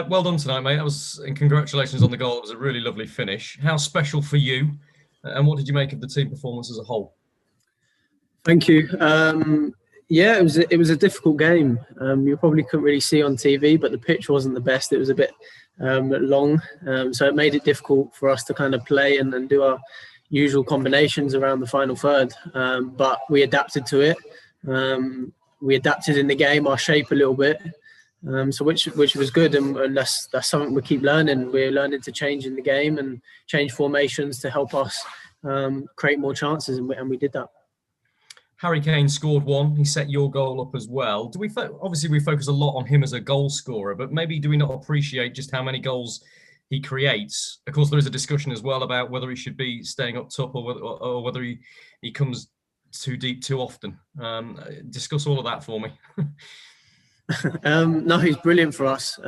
Well done tonight, mate. And congratulations on the goal. It was a really lovely finish. How special for you? And what did you make of the team performance as a whole? Thank you. Yeah, it was a difficult game. You probably couldn't really see on TV, but the pitch wasn't the best. It was a bit long, so it made it difficult for us to kind of play and do our usual combinations around the final third. But we adapted to it. We adapted in the game, our shape a little bit. So which was good, and that's something we keep learning. We're learning to change in the game and change formations to help us create more chances, and we did that. Harry Kane scored one. He set your goal up as well. Obviously we focus a lot on him as a goal scorer, but maybe do we not appreciate just how many goals he creates? Of course, there is a discussion as well about whether he should be staying up top or whether he comes too deep too often. Discuss all of that for me. No, he's brilliant for us.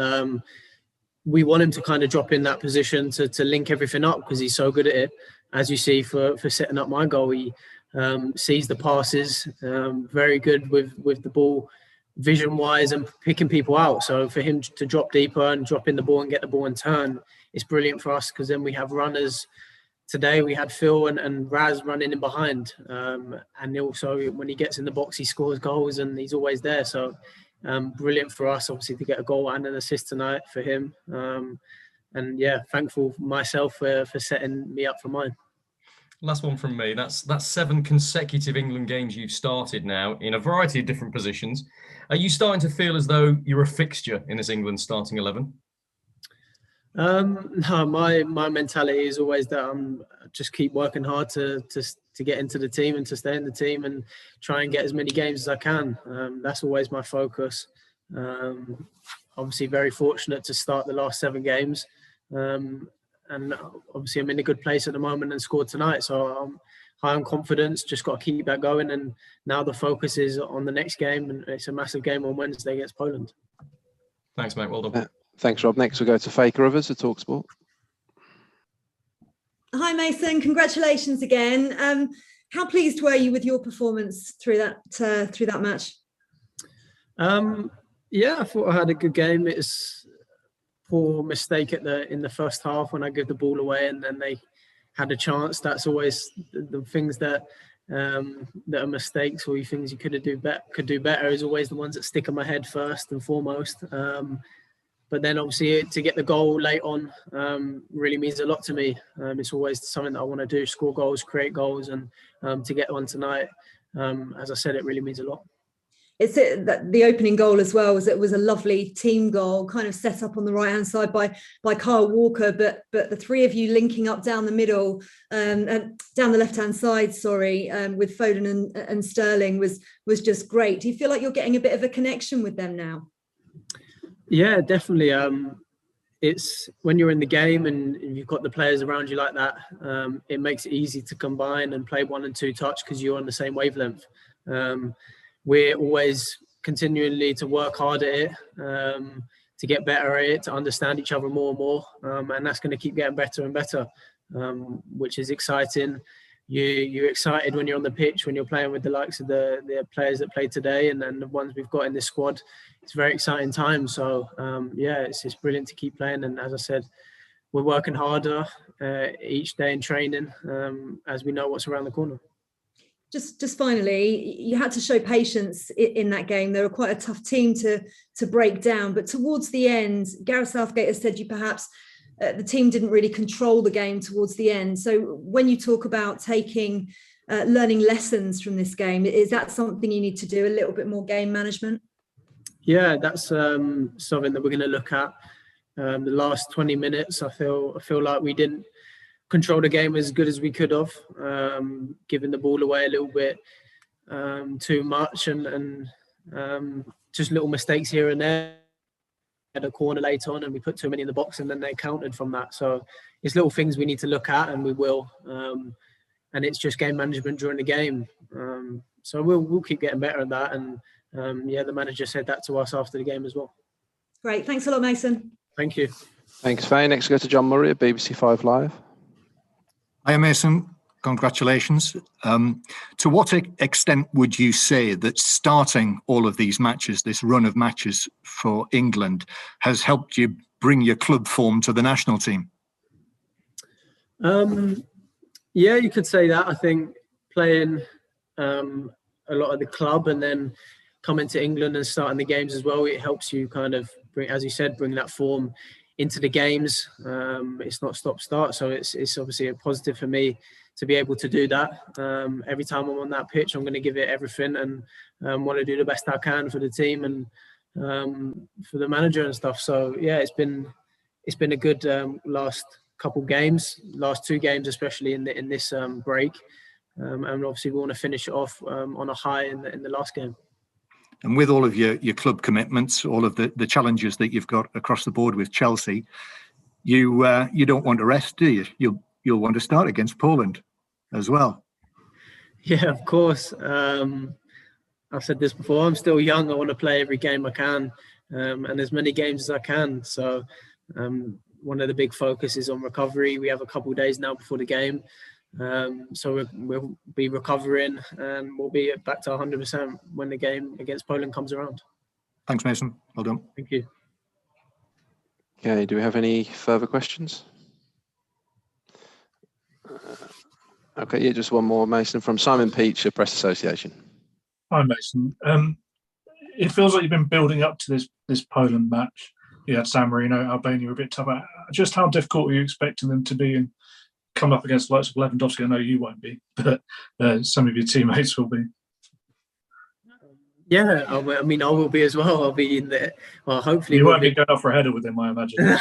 We want him to kind of drop in that position to link everything up because he's so good at it. As you see for setting up my goal, he sees the passes, very good with the ball vision-wise and picking people out. So for him to drop deeper and drop in the ball and get the ball and turn, it's brilliant for us because then we have runners. Today we had Phil and Raz running in behind. And also when he gets in the box, he scores goals and he's always there. So brilliant for us, obviously, to get a goal and an assist tonight for him. And yeah, thankful myself for setting me up for mine. Last one from me. That's 7 consecutive England games you've started now in a variety of different positions. Are you starting to feel as though you're a fixture in this England starting 11? No, my mentality is always that I'm just keep working hard to get into the team and to stay in the team and try and get as many games as I can. That's always my focus. Obviously, very fortunate to start the last 7 games. And obviously I'm in a good place at the moment and scored tonight. So I'm high on confidence, just got to keep that going. And now the focus is on the next game. And it's a massive game on Wednesday against Poland. Thanks, mate. Well done. Thanks, Rob. Next we'll go to Faker Rivers at TalkSport. Hi, Mason. Congratulations again. How pleased were you with your performance through that match? Yeah, I thought I had a good game. It's poor mistake in the first half when I give the ball away and then they had a chance. That's always the things that are mistakes or things you could do better is always the ones that stick in my head first and foremost. But then obviously to get the goal late on really means a lot to me. It's always something that I want to do, score goals, create goals, and to get one tonight, as I said, it really means a lot. It's the opening goal as well was a lovely team goal, kind of set up on the right hand side by Kyle Walker, but the three of you linking up down the middle, down the left hand side, with Foden and Sterling was just great. Do you feel like you're getting a bit of a connection with them now? Yeah, definitely. It's when you're in the game and you've got the players around you like that, it makes it easy to combine and play 1 and 2 touch because you're on the same wavelength. We're always continually to work hard at it, to get better at it, to understand each other more and more. And that's going to keep getting better and better, which is exciting. You're excited when you're on the pitch, when you're playing with the likes of the players that played today and the ones we've got in this squad. It's a very exciting time. So, it's brilliant to keep playing. And as I said, we're working harder each day in training as we know what's around the corner. Just finally, you had to show patience in that game. They were quite a tough team to break down. But towards the end, Gareth Southgate has said perhaps the team didn't really control the game towards the end. So when you talk about learning lessons from this game, is that something you need to do, a little bit more game management? Yeah, that's something that we're going to look at. The last 20 minutes, I feel like we didn't control the game as good as we could have, giving the ball away a little bit too much and just little mistakes here and there. Had a corner late on and we put too many in the box and then they countered from that. So it's little things we need to look at and we will. And it's just game management during the game. So we'll keep getting better at that. And the manager said that to us after the game as well. Great. Thanks a lot, Mason. Thank you. Thanks, Faye. Next, go to John Murray at BBC 5 Live. Hi, Mason. Congratulations. To what extent would you say that starting all of these matches, this run of matches for England, has helped you bring your club form to the national team? Yeah, you could say that. I think playing a lot of the club and then coming to England and starting the games as well, it helps you kind of bring, as you said, bring that form into the games. It's not stop-start, so it's obviously a positive for me to be able to do that. Every time I'm on that pitch, I'm going to give it everything and want to do the best I can for the team and for the manager and stuff. So yeah, it's been a good last couple games, last 2 games especially in this break, and obviously we want to finish it off on a high in the last game. And with all of your club commitments, all of the challenges that you've got across the board with Chelsea, you don't want to rest, do you? You'll want to start against Poland as well. Yeah, of course. I've said this before. I'm still young. I want to play every game I can, and as many games as I can. So one of the big focus is on recovery. We have a couple of days now before the game. So we'll be recovering and we'll be back to 100% when the game against Poland comes around. Thanks, Mason. Well done. Thank you. Okay, do we have any further questions? Okay, yeah, just one more, Mason, from Simon Peach at Press Association. Hi, Mason. It feels like you've been building up to this Poland match. You had San Marino, Albania were a bit tough. Just how difficult are you expecting them to be and come up against the likes of Lewandowski? I know you won't be, but some of your teammates will be. Yeah, I mean, I will be as well. I'll be in there. Well, hopefully you won't be going off for a header with him, I imagine.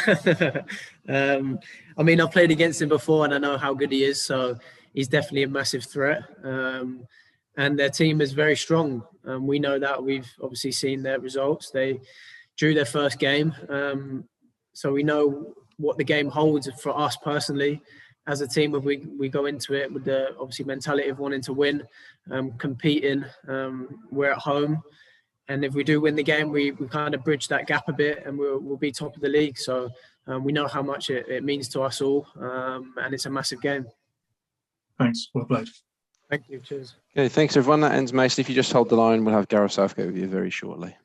I mean, I've played against him before, and I know how good he is. So he's definitely a massive threat. And their team is very strong. We know that. We've obviously seen their results. They drew their first game, so we know what the game holds for us personally. As a team, we go into it with the obviously mentality of wanting to win, competing. We're at home, and if we do win the game, we kind of bridge that gap a bit, and we'll be top of the league. So we know how much it means to us all, and it's a massive game. Thanks. Well played. Thank you. Cheers. Okay, thanks everyone. That ends Mason. If you just hold the line, we'll have Gareth Southgate with you very shortly.